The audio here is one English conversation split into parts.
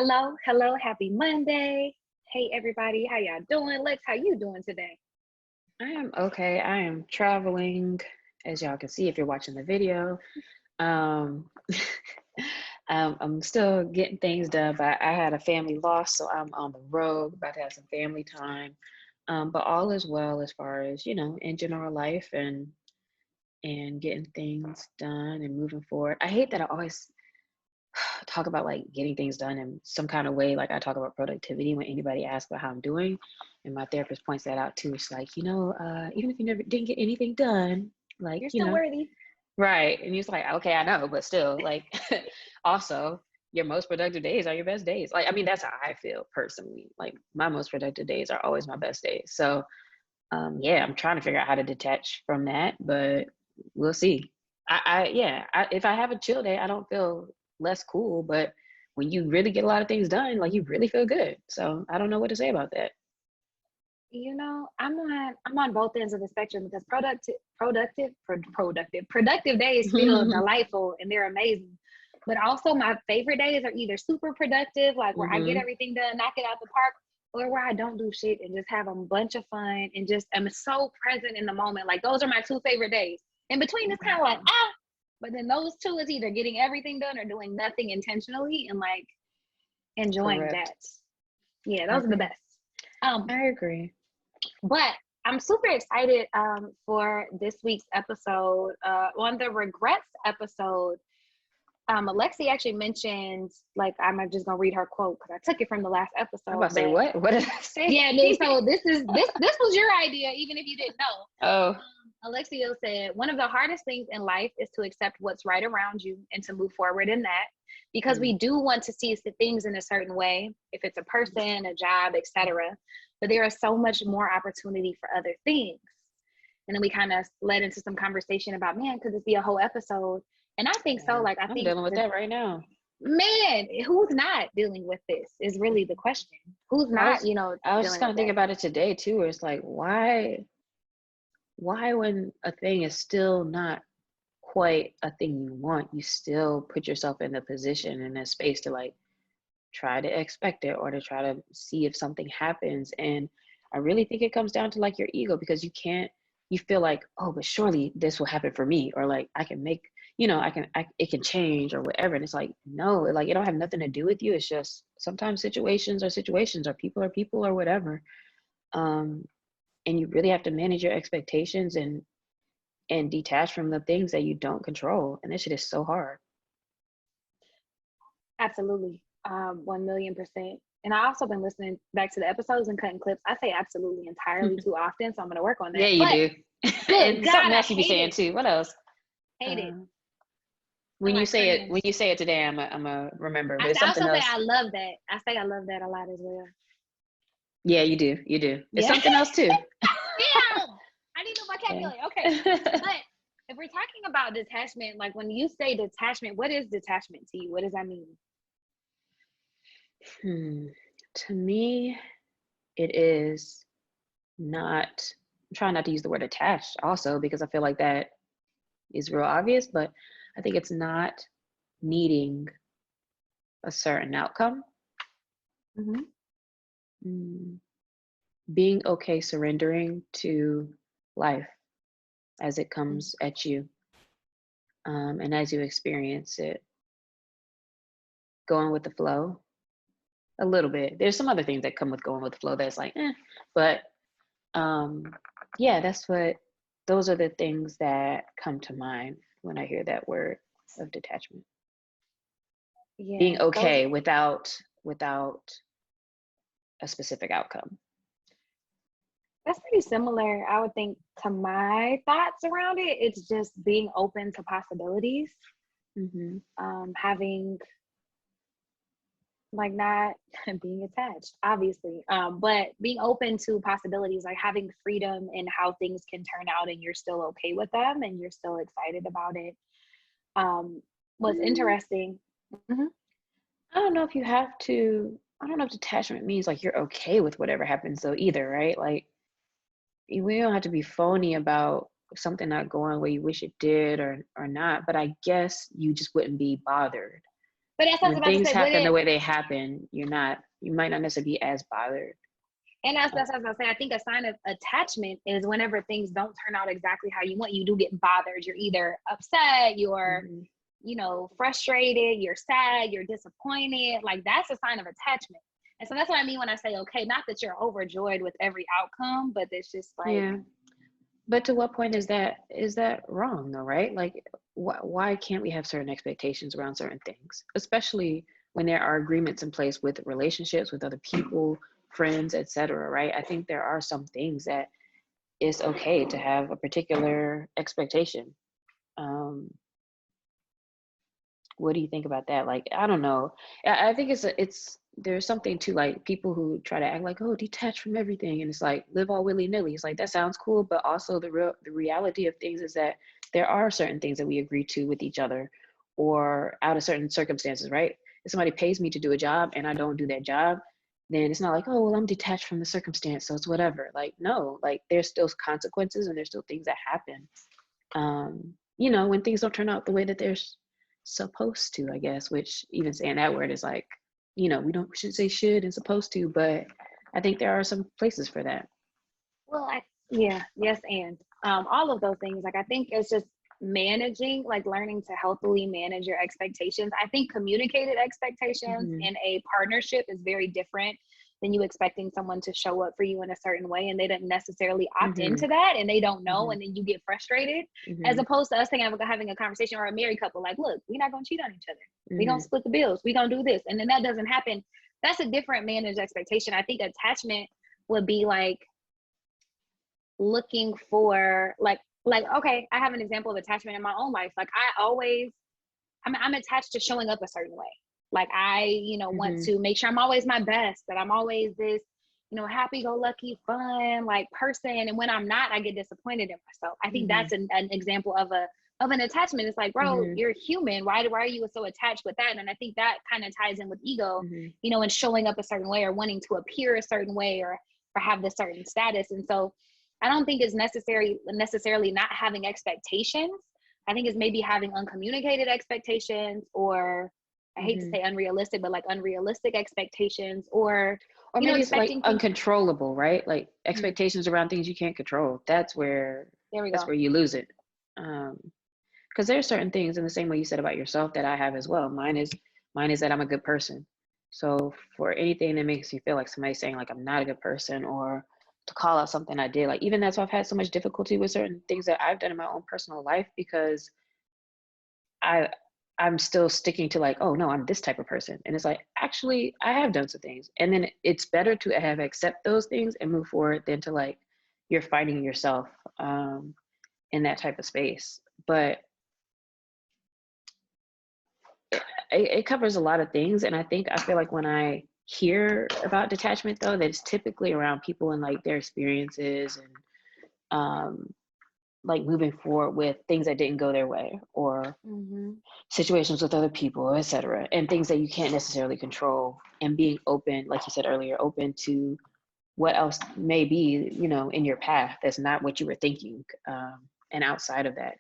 Hello, happy Monday. Hey everybody, how y'all doing? Lex, how you doing today? I am okay. I am traveling, as y'all can see if you're watching the video. Um, I'm still getting things done, but I had a family loss, so I'm on the road, about to have some family time. But all is well as far as, in general life and getting things done and moving forward. I hate that I always talk about like getting things done in some kind of way. Like I talk about productivity when anybody asks about how I'm doing, and my therapist points that out too. It's like, even if you never didn't get anything done, like, You're still worthy. right. And he's like, okay, I know, but still, like, also, your most productive days are your best days. Like, I mean, that's how I feel personally. Like, my most productive days are always my best days. So, yeah, I'm trying to figure out how to detach from that, but we'll see. If I have a chill day, I don't feel less cool. But when you really get a lot of things done, like, you really feel good. So, I don't know what to say about that. I'm on both ends of the spectrum because productive days feel delightful and they're amazing. But also my favorite days are either super productive, like where I get Hmm. everything done, knock it out the park, or where I don't do shit and just have a bunch of fun and just am so present in the moment. Like those are my two favorite days. In between, it's kind of like but then those two is either getting everything done or doing nothing intentionally and like enjoying Correct. that. Yeah, I those are the agree. best. Um, I agree. but I'm super excited for this week's episode. On the regrets episode, Alexi actually mentioned, like, I'm just gonna read her quote because I took it from the last I'm episode. about to say, But what? What did I say? yeah, so this was your idea, even if you didn't know. Oh, Alexio said, one of the hardest things in life is to accept what's right around you and to move forward in that because mm, we do want to see things in a certain way, if it's a person, a job, etc. But there is so much more opportunity for other things. And then we kind of led into some conversation about, man, could this be a whole episode? And I think so. yeah. Like, I I'm think dealing with that, that right now. man, who's not dealing with this is really the question. Who's I not, was I was just dealing with kind of thinking that? about it today too, where it's like, why when a thing is still not quite a thing you want, you still put yourself in the position in a space to like try to expect it or to try to see if something happens. And I really think it comes down to like your ego, because you feel like, oh, but surely this will happen for me, or like I can make, it can change or whatever. And it's like, no, like it don't have nothing to do with you. It's just sometimes situations or people or whatever. Um, and you really have to manage your expectations and detach from the things that you don't control. And this shit is so hard. Absolutely. 1,000,000%. And I also been listening back to the episodes and cutting clips. I say absolutely entirely too often, so I'm gonna work on Yeah, that. you But do. good And something God, I else you be hate saying it. too. What else? Hate it. Uh, I when you like say it, cringe. today, I'm a remember. But it's I something also say else. I love that. I say I love that a lot as well. Yeah, you do. You do. It's Yeah. something else too. Damn. I need the Yeah. vocabulary. Okay. But if we're talking about detachment, like when you say detachment, what is detachment to you? What does that mean? To me, it is not. I'm trying not to use the word attached also, because I feel like that is real obvious, but I think it's not needing a certain outcome. Mm-hmm. Mm, Being okay surrendering to life as it comes at you, and as you experience it, going with the flow a little bit. There's some other things that come with going with the flow that's like, but um, yeah, those are the things that come to mind when I hear that word of detachment. Being Yeah, those okay without a specific outcome. that's pretty similar, I would think, to my thoughts around it. It's just being open to possibilities, Hmm. having like not being attached, obviously, but being open to possibilities, like having freedom in how things can turn out, and you're still okay with them, and you're still excited about it. Was Mm, interesting. Mm-hmm. I don't know if you have to. I don't know if detachment means like you're okay with whatever happens though either, right? Like we don't have to be phony about something not going where you wish it did or not, but I guess you just wouldn't be bothered. But that's what I was When about to things say. With happen the it, way they happen, you might not necessarily be as bothered. and that's what I was saying. I think a sign of attachment is whenever things don't turn out exactly how you want, you do get bothered. You're either upset, you're, Mhm. frustrated, you're sad, you're disappointed. Like that's a sign of attachment. And so that's what I mean when I say, okay, not that you're overjoyed with every outcome, but it's just like, Yeah. But to what point is that wrong though, right? Like why can't we have certain expectations around certain things, especially when there are agreements in place with relationships with other people, friends, etc., right? I think there are some things that it's okay to have a particular expectation. Um, what do you think about that? Like, I don't know. I think it's there's something to like people who try to act like, oh, detach from everything, and it's like live all willy nilly. It's like that sounds cool, but also the reality of things is that there are certain things that we agree to with each other, or out of certain circumstances, right? If somebody pays me to do a job and I don't do that job, then it's not like, oh, well, I'm detached from the circumstance, so it's whatever. Like, no, like there's still consequences and there's still things that happen. When things don't turn out the way that they're supposed to, I guess, which even saying that word is like, we should say should and supposed to, but I think there are some places for that. well, yeah, yes, and all of those things. Like I think it's just managing, like learning to healthily manage your expectations. I think communicated expectations Mm-hmm. in a partnership is very different than you expecting someone to show up for you in a certain way and they didn't necessarily opt Mm-hmm. into that and they don't know, Mm-hmm. and then you get frustrated, as Mm-hmm. opposed to us having a conversation, or a married couple, like, look, we're not going to cheat on each other, we're going Mm-hmm. to split the bills, we're going to do this, and then that doesn't happen. That's a different managed expectation. I think attachment would be like looking for okay, I have an example of attachment in my own life. Like I'm attached to showing up a certain way. Like I want Mm-hmm. to make sure I'm always my best, that I'm always this happy-go-lucky fun like person, and when I'm not, I get disappointed in myself. I think Mm-hmm. that's an example of an attachment. It's like, bro, Mm-hmm. you're human. Why are you so attached with that? And I think that kind of ties in with ego, Mm-hmm. and showing up a certain way, or wanting to appear a certain way, or have this certain status. And so I don't think it's necessarily not having expectations. I think it's maybe having uncommunicated expectations, or I hate to Mm-hmm. say unrealistic, but like unrealistic expectations, or Or maybe it's like expecting things. uncontrollable, right? Like Hmm, expectations around things you can't control. That's where there we that's go. where you lose it. Because there are certain things in the same way you said about yourself that I have as well. Mine is that I'm a good person. So for anything that makes you feel like somebody's saying like I'm not a good person, or to call out something I did, like even that's why I've had so much difficulty with certain things that I've done in my own personal life, because I I'm still sticking to like, oh no, I'm this type of person. And it's like, actually I have done some things. And then it's better to have accept those things and move forward than to like you're fighting yourself in that type of space. But it covers a lot of things. And I feel like when I hear about detachment though, that it's typically around people and like their experiences and like moving forward with things that didn't go their way, or Mm-hmm. situations with other people, etc., and things that you can't necessarily control, and being open, like you said earlier, open to what else may be, in your path that's not what you were thinking, and outside of that.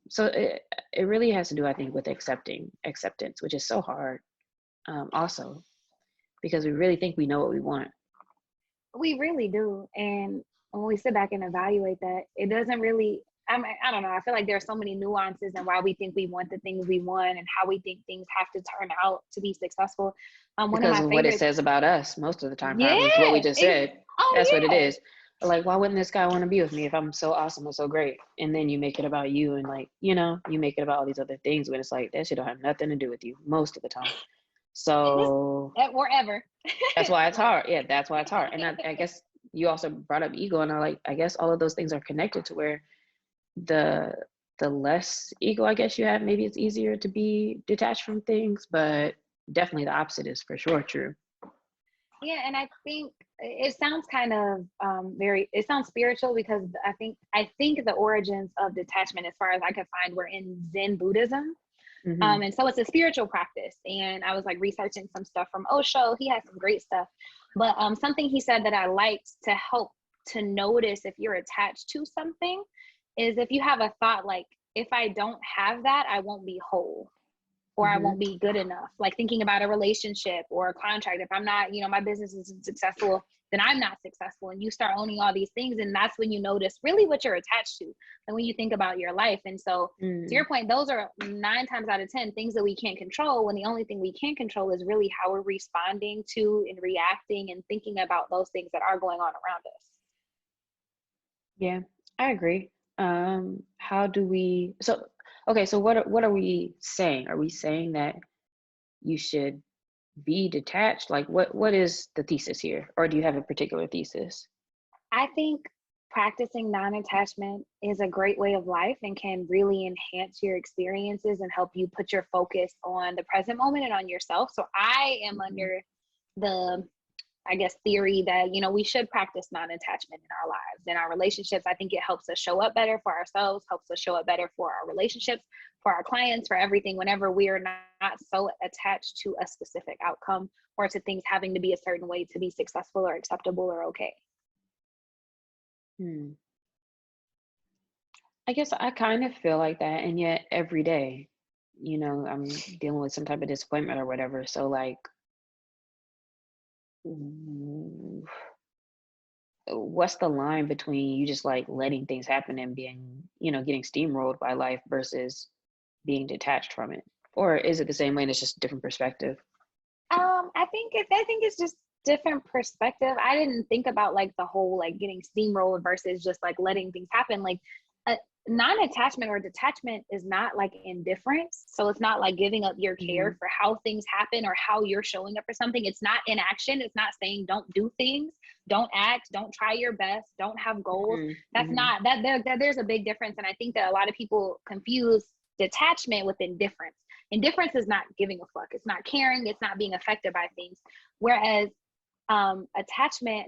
So it really has to do, I think, with acceptance, which is so hard, also, because we really think we know what we want. We really do. And when we sit back and evaluate that, it doesn't really, I don't know. I feel like there are so many nuances in why we think we want the things we want, and how we think things have to turn out to be successful. One of Because my of what it favorite, says about us most of the time, yeah, probably, what we just said. oh That's what it yeah, is. Like, why wouldn't this guy want to be with me if I'm so awesome and so great? And then you make it about you, and like, you make it about all these other things when it's like that shit don't have nothing to do with you most of the time. and this So or ever, that's why it's right? hard. Yeah, that's why it's hard. And I guess you also brought up ego, and I guess all of those things are connected to where the the less ego I guess you have, maybe it's easier to be detached from things, but definitely the opposite is for sure true. Yeah, and I think it sounds kind of it sounds spiritual, because I think the origins of detachment, as far as I could find, were in Zen Buddhism. Mm-hmm. And so it's a spiritual practice. And I was like researching some stuff from Osho. He has some great stuff. But something he said that I liked to help to notice if you're attached to something is if you have a thought like, if I don't have that, I won't be whole. or I Mm-hmm. won't be good enough. Like thinking about a relationship or a contract. If I'm not, my business isn't successful, then I'm not successful. And you start owning all these things. And that's when you notice really what you're attached to. And when you think about your life. And so to your point, those are 9 times out of 10 things that we can't control, when the only thing we can control is really how we're responding to and reacting and thinking about those things that are going on around us. Yeah, I agree. How do we, so, okay, so what are we saying? Are we saying that you should be detached? Like what is the thesis here? Or do you have a particular thesis? I think practicing non-attachment is a great way of life and can really enhance your experiences and help you put your focus on the present moment and on yourself. So I am under the, I guess, theory that, we should practice non-attachment in our lives, in our relationships. I think it helps us show up better for ourselves, helps us show up better for our relationships, for our clients, for everything, whenever we are not so attached to a specific outcome or to things having to be a certain way to be successful or acceptable or okay. I guess I kind of feel like that, and yet every day, I'm dealing with some type of disappointment or whatever. So like, w- what's the line between you just like letting things happen and being, getting steamrolled by life versus being detached from it? Or is it the same way and it's just a different perspective? I think it's just different perspective. I didn't think about like the whole like getting steamrolled versus just like letting things happen. Like non-attachment or detachment is not like indifference. So it's not like giving up your care for how things happen or how you're showing up for something. It's not inaction. It's not saying don't do things, don't act, don't try your best, don't have goals. That's not that there's a big difference. And I think that a lot of people confuse detachment with indifference. Indifference is not giving a fuck. It's not caring. It's not being affected by things. Whereas non-attachment,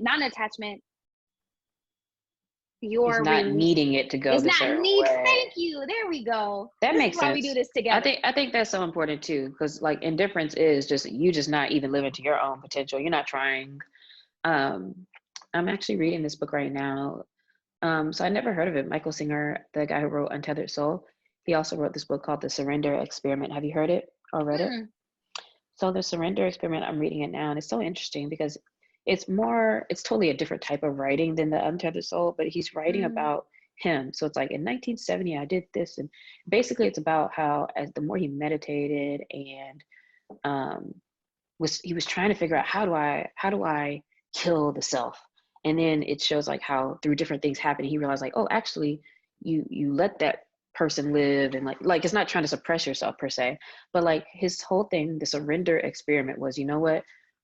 It's not needing it to go it's the not certain need. way. Thank you. There we go. That This is makes why we do sense. this I together. think I think that's so important too, because like indifference is just you just not even living to your own potential. You're not trying. Um, I'm actually reading this book right now. So I never heard of it. Michael Singer, the guy who wrote Untethered Soul, he also wrote this book called The Surrender Experiment. Have you heard it or read it? So The Surrender Experiment, I'm reading it now, and it's so interesting because it's totally a different type of writing than the Untethered Soul, but he's writing about him. So it's like in 1970, I did this, and basically it's about how as the more he meditated and he was trying to figure out how do I kill the self, and then it shows like how through different things happen, he realized like, oh, actually, you let that person live, and like it's not trying to suppress yourself per se, but like his whole thing, the surrender experiment was,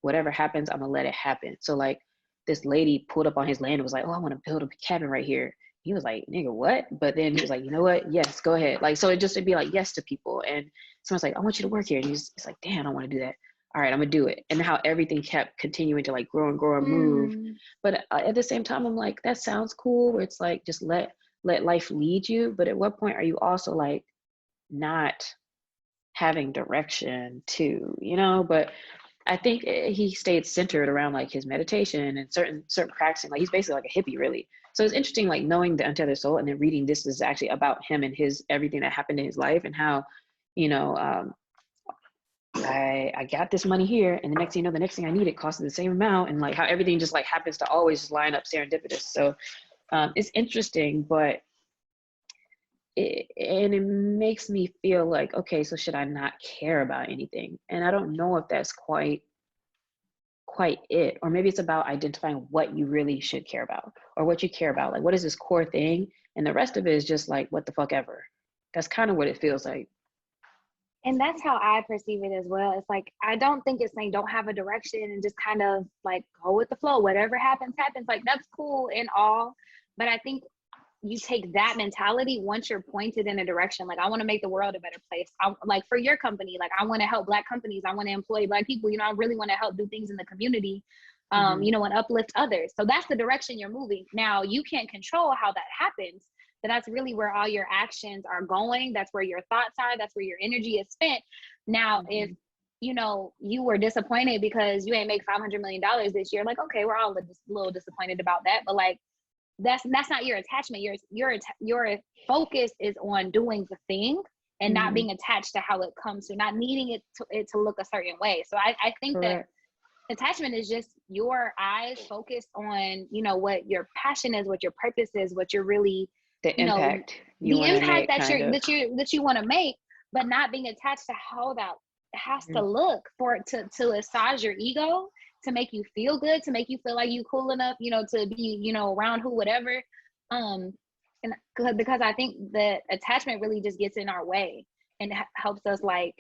whatever happens, I'm gonna let it happen. So like this lady pulled up on his land and was like, oh, I want to build a cabin right here. He was like, nigga, what? But then he was like, you know what? Yes, go ahead. Like, so it just to be like yes to people. And someone's like, I want you to work here. And he's like, damn, I don't want to do that. All right, I'm gonna do it. And how everything kept continuing to like grow and grow and move. But at the same time, I'm like, that sounds cool. Where it's like, just let life lead you. But at what point are you also like not having direction too, But I think he stayed centered around like his meditation and certain practicing. Like he's basically like a hippie, really. So it's interesting, like knowing the Untethered Soul and then reading this is actually about him and his everything that happened in his life and how, I got this money here, and the next thing the next thing I need it costed the same amount, and like how everything just like happens to always just line up serendipitous. So it's interesting, but it makes me feel like, okay, so should I not care about anything? And I don't know if that's quite it, or maybe it's about identifying what you really should care about or what you care about. Like, what is this core thing? And the rest of it is just like, what the fuck ever. That's kind of what it feels like. And that's how I perceive it as well. It's like, I don't think it's saying don't have a direction and just kind of like go with the flow. Whatever happens, happens. Like, that's cool and all. But I think you take that mentality once you're pointed in a direction. Like, I want to make the world a better place. Like for your company, like I want to help Black companies. I want to employ Black people. I really want to help do things in the community, and uplift others. So that's the direction you're moving. Now, you can't control how that happens, but that's really where all your actions are going. That's where your thoughts are. That's where your energy is spent. Now, if you were disappointed because you ain't make $500 million this year, like, okay, we're all a little disappointed about that. But like, that's not your attachment. Your focus is on doing the thing and not being attached to how it comes to, not needing it to look a certain way. So I think Correct. that attachment is just your eyes focused on, you know, what your passion is, what your purpose is, what you're really, The you know, impact you the want to impact make, that kind of. that you want to make, but not being attached to how that has to look for it to massage your ego, to make you feel good, to make you feel like you cool enough, you know, to be, you know, around who, whatever. And because I think that attachment really just gets in our way and helps us like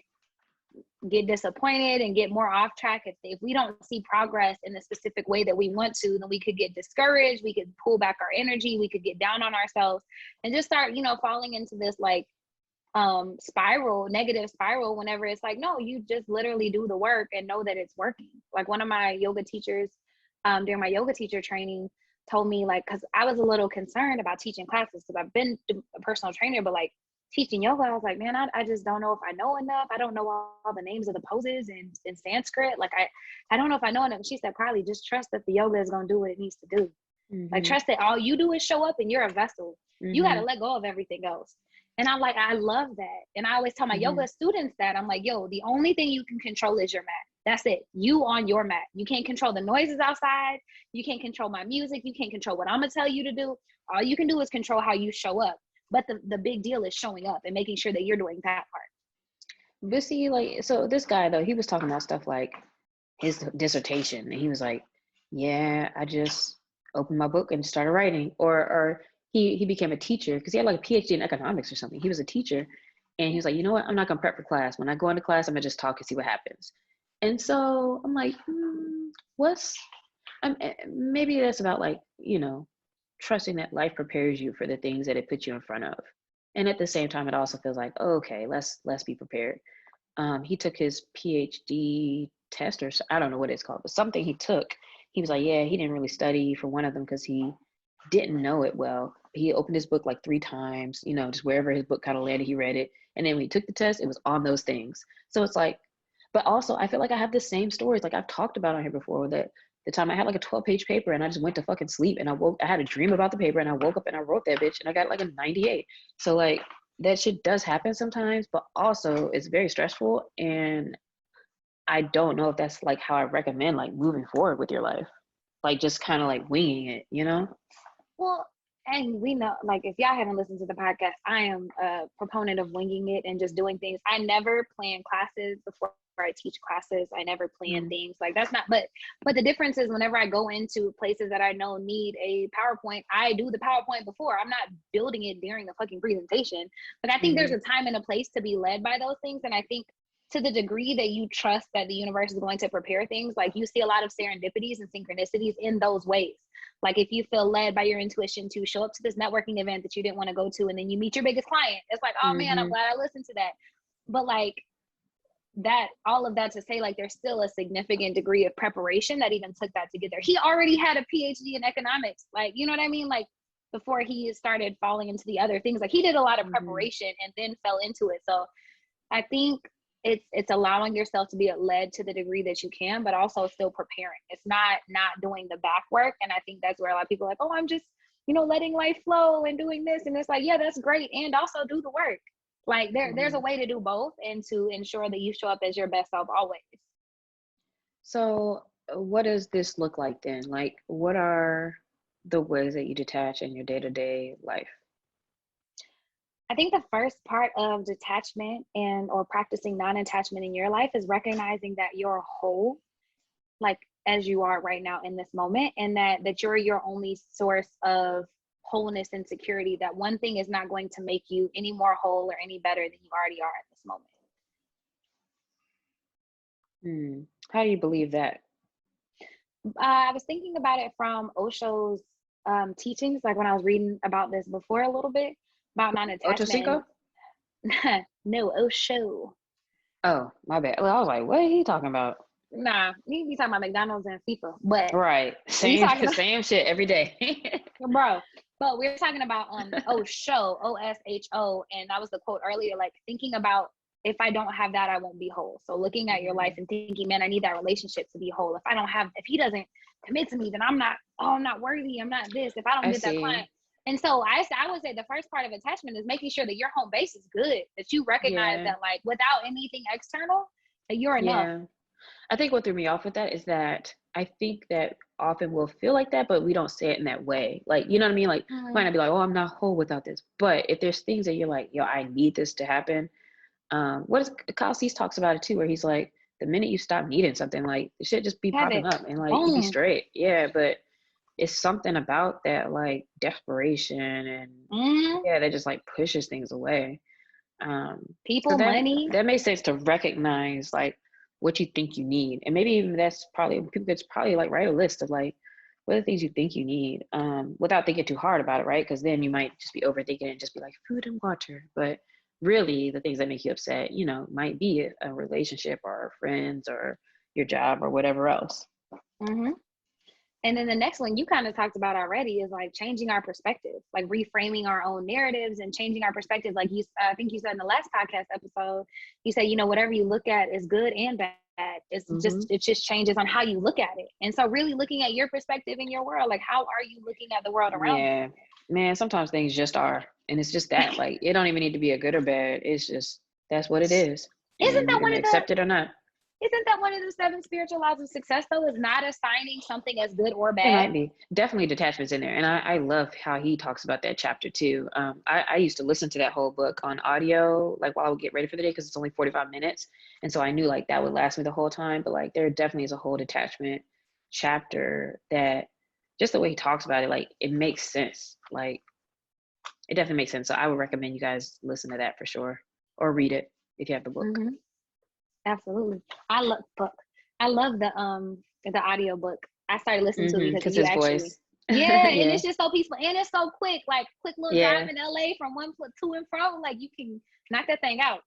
get disappointed and get more off track. If we don't see progress in the specific way that we want to, then we could get discouraged, we could pull back our energy, we could get down on ourselves and just start, you know, falling into this like negative spiral, whenever it's like, no, you just literally do the work and know that it's working. Like one of my yoga teachers during my yoga teacher training told me, like, because I was a little concerned about teaching classes because I've been a personal trainer, but like teaching yoga, I was like, man, I just don't know if I know enough. I don't know all the names of the poses in Sanskrit. Like I don't know if I know enough. She said, Carlie, just trust that the yoga is going to do what it needs to do. Like trust that all you do is show up and you're a vessel. You got to let go of everything else. And I'm like, I love that. And I always tell my yoga students that. I'm like, yo, the only thing you can control is your mat. That's it. You on your mat. You can't control the noises outside. You can't control my music. You can't control what I'm going to tell you to do. All you can do is control how you show up. But the big deal is showing up and making sure that you're doing that part. But see, like, so this guy, though, he was talking about stuff like his dissertation. And he was like, yeah, I just opened my book and started writing. Or he became a teacher because he had like a PhD in economics or something. He was a teacher. And he was like, you know what? I'm not going to prep for class. When I go into class, I'm going to just talk and see what happens. And so I'm like, maybe that's about like, you know, trusting that life prepares you for the things that it puts you in front of. And at the same time, it also feels like, oh, okay, let's be prepared. He took his PhD test, or I don't know what it's called, but something he took. He was like, yeah, he didn't really study for one of them because he didn't know it well. He opened his book like 3 times, you know, just wherever his book kind of landed, he read it. And then when he took the test, it was on those things. So it's like, but also I feel like I have the same stories like I've talked about on here before, that the time I had like a 12-page paper and I just went to fucking sleep and I had a dream about the paper and I woke up and I wrote that bitch and I got like a 98. So like that shit does happen sometimes, but also it's very stressful. And I don't know if that's like how I recommend like moving forward with your life. Like just kind of like winging it, you know? Well, and we know, like, if y'all haven't listened to the podcast, I am a proponent of winging it and just doing things. I never plan classes before I teach classes. I never plan things like that's not, but the difference is whenever I go into places that I know need a PowerPoint, I do the PowerPoint before. I'm not building it during the fucking presentation. Like I think there's a time and a place to be led by those things. And I think to the degree that you trust that the universe is going to prepare things, like you see a lot of serendipities and synchronicities in those ways. Like if you feel led by your intuition to show up to this networking event that you didn't want to go to, and then you meet your biggest client, it's like, oh man, I'm glad I listened to that. But like that, all of that to say, like there's still a significant degree of preparation that even took that to get there. He already had a PhD in economics, like, you know what I mean? Like before he started falling into the other things, like he did a lot of preparation and then fell into it. So I think it's allowing yourself to be led to the degree that you can, but also still preparing. It's not doing the back work. And I think that's where a lot of people are like, oh, I'm just, you know, letting life flow and doing this. And it's like, yeah, that's great. And also do the work. Like there's a way to do both and to ensure that you show up as your best self always. So what does this look like then? Like what are the ways that you detach in your day-to-day life? I think the first part of detachment or practicing non-attachment in your life is recognizing that you're whole, like as you are right now in this moment, and that you're your only source of wholeness and security, that one thing is not going to make you any more whole or any better than you already are at this moment. How do you believe that? I was thinking about it from Osho's teachings, like when I was reading about this before a little bit, about non-attachment. No, Osho. Oh, my bad. Well, I was like, what are you talking about? Nah, you be talking about McDonald's and FIFA, but right, same shit every day, bro. But we're talking about Osho, OSHO, and that was the quote earlier. Like thinking about, if I don't have that, I won't be whole. So looking at your life and thinking, man, I need that relationship to be whole. If he doesn't commit to me, then I'm not worthy. I'm not this. If I don't get that client, And so I would say the first part of attachment is making sure that your home base is good, that you recognize Yeah. that like without anything external, that you're enough. Yeah. I think what threw me off with that is that I think that often we'll feel like that, but we don't say it in that way. Like, you know what I mean? Like, might not be like, oh, I'm not whole without this. But if there's things that you're like, yo, I need this to happen. What is Kyle Cease talks about it too, where he's like, the minute you stop needing something, like the shit just be Have popping it. up and like you be Boom. straight. Yeah, but it's something about that like desperation and yeah, that just like pushes things away. So People, that money. that makes sense to recognize like what you think you need, and maybe even that's probably people could probably like write a list of like what are the things you think you need, without thinking too hard about it, right? Because then you might just be overthinking and just be like food and water, but really the things that make you upset, you know, might be a relationship or friends or your job or whatever else. Mm-hmm. And then the next one you kind of talked about already is like changing our perspective, like reframing our own narratives and changing our perspective. Like I think you said in the last podcast episode, you said, you know, whatever you look at is good and bad. Mm-hmm. It just changes on how you look at it. And so really looking at your perspective in your world, like how are you looking at the world around Yeah, man, sometimes things just are, and it's just that like it don't even need to be a good or bad, it's just that's what it you? is, Isn't and you're that one gonna of the accept it or not. isn't that one of the 7 spiritual laws of success though? Is not assigning something as good or It bad? might be. Definitely Detachment's in there. And I love how he talks about that chapter too. I used to listen to that whole book on audio, like while I would get ready for the day, because it's only 45 minutes. And so I knew like that would last me the whole time. But like there definitely is a whole detachment chapter that just the way he talks about it, like it makes sense. Like it definitely makes sense. So I would recommend you guys listen to that for sure. Or read it if you have the book. Mm-hmm. Absolutely. I love the audio book. I started listening to it because of Because you his actually. voice. Yeah, and Yeah. it's just so peaceful and it's so quick, like quick little drive Yeah. in LA from one foot to and fro. Like you can knock that thing out.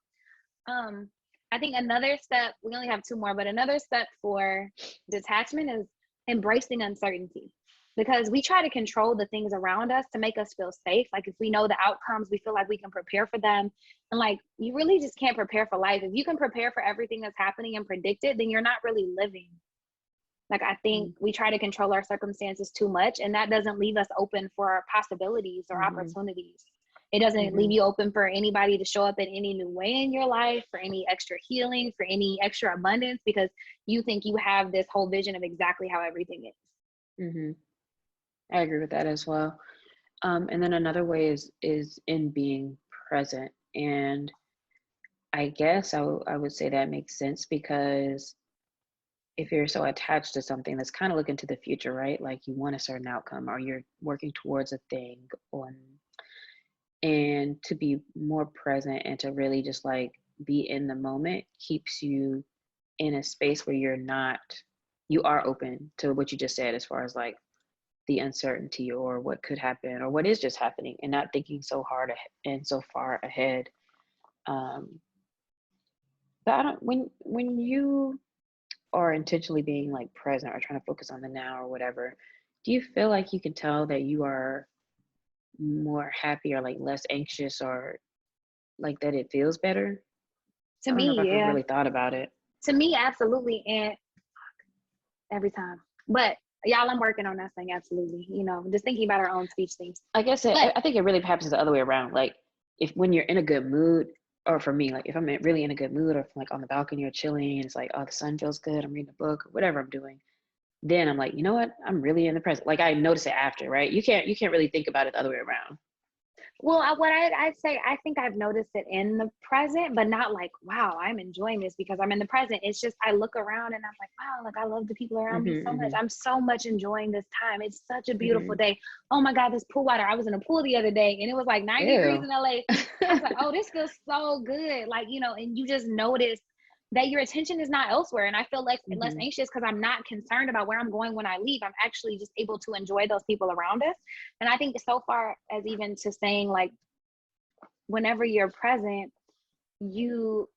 Um, I think another step, we only have two more, but another step for detachment is embracing uncertainty. Because we try to control the things around us to make us feel safe. Like if we know the outcomes, we feel like we can prepare for them. And like you really just can't prepare for life. If you can prepare for everything that's happening and predict it, then you're not really living. Like I think we try to control our circumstances too much, and that doesn't leave us open for possibilities or Mm-hmm. opportunities. It doesn't leave you open for anybody to show up in any new way in your life, for any extra healing, for any extra abundance, because you think you have this whole vision of exactly how everything is. Mm-hmm. I agree with that as well. And then another way is in being present. And I guess I would say that makes sense because if you're so attached to something that's kind of looking to the future, right? Like you want a certain outcome or you're working towards a thing on, and to be more present and to really just like be in the moment keeps you in a space where you are open to what you just said as far as like the uncertainty or what could happen or what is just happening and not thinking so hard and so far ahead. Um, but I don't, when you are intentionally being like present or trying to focus on the now or whatever, do you feel like you can tell that you are more happy or like less anxious or like that it feels better? To I don't know if me, I've ever yeah. really thought about it. To me, absolutely. And every time. But y'all, I'm working on that thing, absolutely. You know, just thinking about our own speech things. I guess But I think it really happens the other way around. Like if when you're in a good mood, or for me, like if I'm really in a good mood, or if I'm like on the balcony or chilling, and it's like, oh, the sun feels good, I'm reading a book, or whatever I'm doing, then I'm like, you know what, I'm really in the present. Like I notice it after, right? You can't really think about it the other way around. well, I'd say, I think I've noticed it in the present, but not like, wow, I'm enjoying this because I'm in the present. It's just I look around and I'm like, wow, like I love the people around me so much. Mm-hmm, I'm so much enjoying this time. It's such a beautiful mm-hmm. day. Oh my God, this pool water. I was in a pool the other day and it was like 90 degrees Ew. in LA. I was like, oh, this feels so good. Like, you know, and you just notice that your attention is not elsewhere. And I feel like less Mm-hmm, anxious because I'm not concerned about where I'm going when I leave. I'm actually just able to enjoy those people around us. And I think so far as even to saying like, whenever you're present, you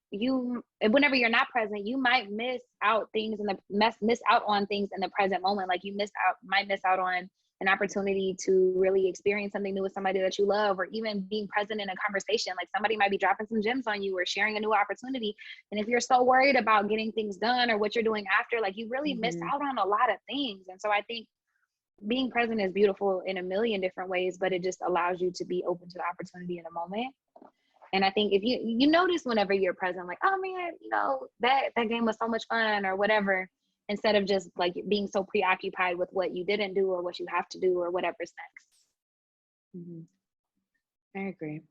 whenever you're not present, you might miss out things in the miss out on things in the present moment. Like you might miss out on an opportunity to really experience something new with somebody that you love, or even being present in a conversation. Like somebody might be dropping some gems on you or sharing a new opportunity. And if you're so worried about getting things done or what you're doing after, like you really miss mm-hmm. out on a lot of things. And so I think being present is beautiful in a million different ways, but it just allows you to be open to the opportunity in the moment. And I think if you notice whenever you're present, like, oh man, that game was so much fun or whatever, instead of just like being so preoccupied with what you didn't do or what you have to do or whatever's next. I agree.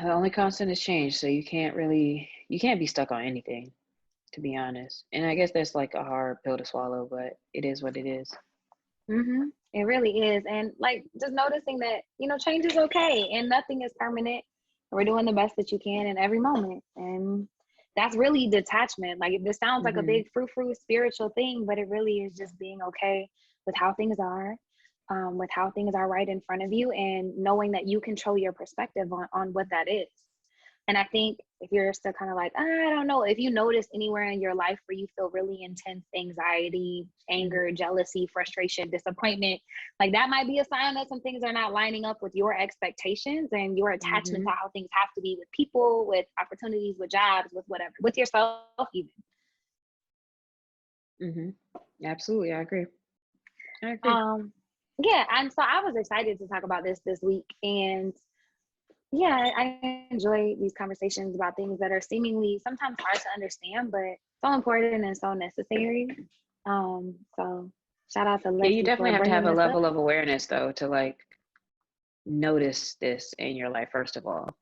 The only constant is change, so you can't be stuck on anything, to be honest. And I guess that's like a hard pill to swallow, but it is what it is. It really is. And like just noticing that, change is okay and nothing is permanent. We're doing the best that you can in every moment. And that's really detachment. Like this sounds like a big frou-frou spiritual thing, but it really is just being okay with how things are, with how things are right in front of you, and knowing that you control your perspective on what that is. And I think if you're still kind of like, I don't know, if you notice anywhere in your life where you feel really intense anxiety, anger, jealousy, frustration, disappointment, like that might be a sign that some things are not lining up with your expectations and your attachment to how things have to be with people, with opportunities, with jobs, with whatever, with yourself even. Absolutely, I agree. Yeah, and so I was excited to talk about this week, and yeah, I enjoy these conversations about things that are seemingly sometimes hard to understand, but so important and so necessary. So shout out to Lexi. Yeah, you definitely have to have a level of awareness though to like notice this in your life first of all.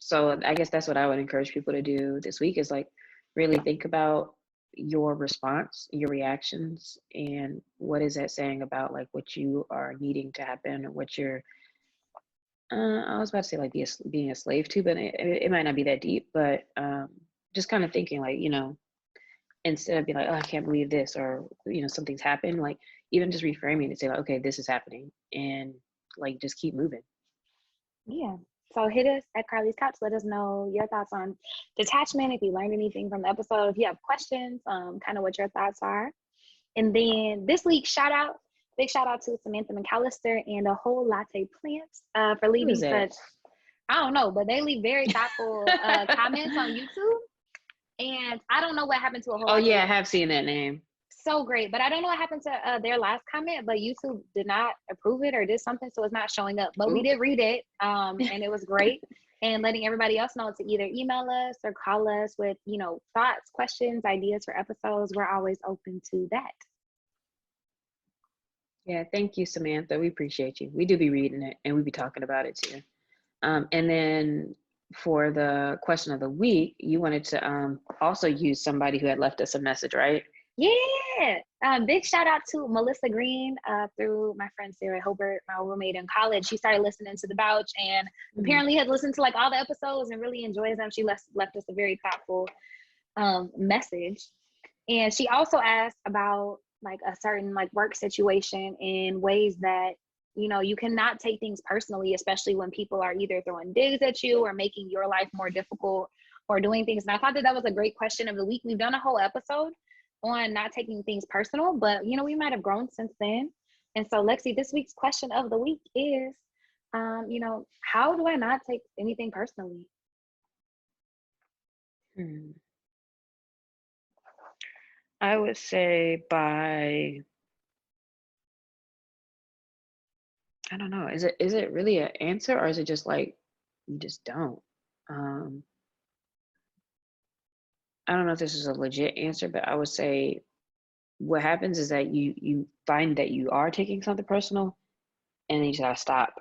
So I guess that's what I would encourage people to do this week is like really think about your response, your reactions, and what is that saying about like what you are needing to happen or what you're I was about to say like being a slave to, but it might not be that deep, but just kind of thinking like, instead of being like, oh, I can't believe this, or, something's happened, like even just reframing and say like, okay, this is happening, and like just keep moving. Yeah. So hit us at Carlie's Couch. Let us know your thoughts on detachment. If you learned anything from the episode, if you have questions, kind of what your thoughts are. And then this week, big shout out to Samantha McAllister and a whole latte plants for leaving such, I don't know, but they leave very thoughtful comments on YouTube. And I don't know what happened to a whole Oh latte. yeah, I have seen that name. So great, but I don't know what happened to their last comment, but YouTube did not approve it or did something, so it's not showing up. But we did read it, and it was great. And letting everybody else know to either email us or call us with, thoughts, questions, ideas for episodes. We're always open to that. Yeah, thank you, Samantha. We appreciate you. We do be reading it and we be talking about it too. And then for the question of the week, you wanted to also use somebody who had left us a message, right? Yeah. Big shout out to Melissa Green through my friend Sarah Hobart, my roommate in college. She started listening to The Bouch and apparently had listened to like all the episodes and really enjoys them. She left us a very thoughtful message. And she also asked about like a certain like work situation in ways that, you cannot take things personally, especially when people are either throwing digs at you or making your life more difficult or doing things. And I thought that was a great question of the week. We've done a whole episode on not taking things personal, but we might have grown since then. And so Lexi, this week's question of the week is, how do I not take anything personally? I would say by, I don't know, is it really an answer or is it just like, you just don't? I don't know if this is a legit answer, but I would say what happens is that you find that you are taking something personal and then you just gotta stop.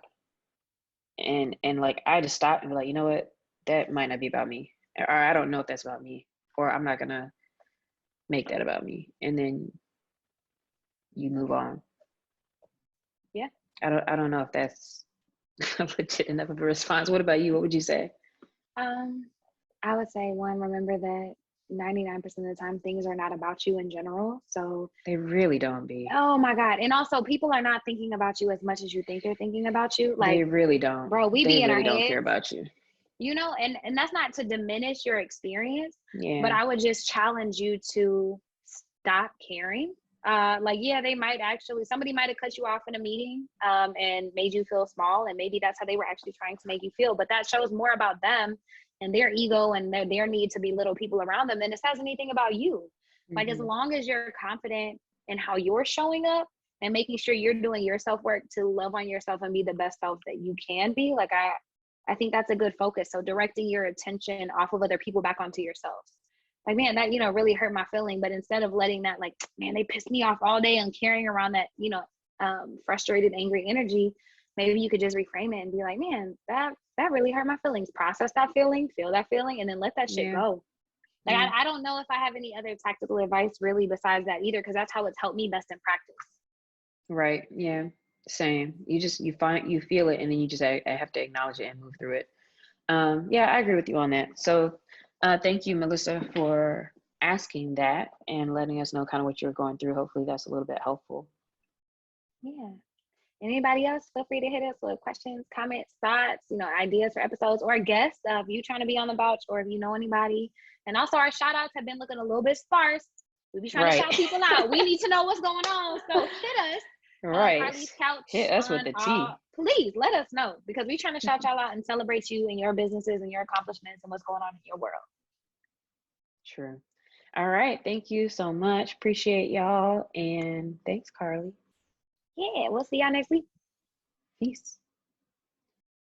And like I just stopped and be like, you know what, that might not be about me. Or I don't know if that's about me. Or I'm not gonna make that about me. And then you move on. Yeah. I don't know if that's legit enough of a response. What about you? What would you say? I would say one, remember that 99% of the time things are not about you in general. So they really don't be. Oh my God. And also people are not thinking about you as much as you think they're thinking about you. Like they really don't. Bro, we be in our heads. They really don't care about you. And that's not to diminish your experience. Yeah. But I would just challenge you to stop caring. They might actually, somebody might have cut you off in a meeting and made you feel small, and maybe that's how they were actually trying to make you feel, but that shows more about them and their ego and their need to belittle people around them than it says anything about you. Like as long as you're confident and how you're showing up, and making sure you're doing your self-work to love on yourself and be the best self that you can be. Like I think that's a good focus. So directing your attention off of other people back onto yourself. Like, man, that, really hurt my feeling. But instead of letting that, like, man, they pissed me off all day and carrying around that, frustrated, angry energy, maybe you could just reframe it and be like, man, that really hurt my feelings. Process that feeling, feel that feeling, and then let that shit go. Like, I don't know if I have any other tactical advice really besides that either, because that's how it's helped me best in practice. Right. Yeah. Same. You feel it, and then you just I have to acknowledge it and move through it. Yeah, I agree with you on that. So thank you, Melissa, for asking that and letting us know kind of what you're going through. Hopefully that's a little bit helpful. Yeah. Anybody else, feel free to hit us with questions, comments, thoughts, ideas for episodes, or guests if you trying to be on the couch, or if you know anybody. And also, our shout outs have been looking a little bit sparse. We be trying to shout people out. We need to know what's going on. So hit us. Right. Carlie's Couch. Hit us with the tea. Please let us know, because we're trying to shout y'all out and celebrate you and your businesses and your accomplishments and what's going on in your world. True. All right. Thank you so much. Appreciate y'all. And thanks, Carlie. Yeah, we'll see y'all next week. Peace.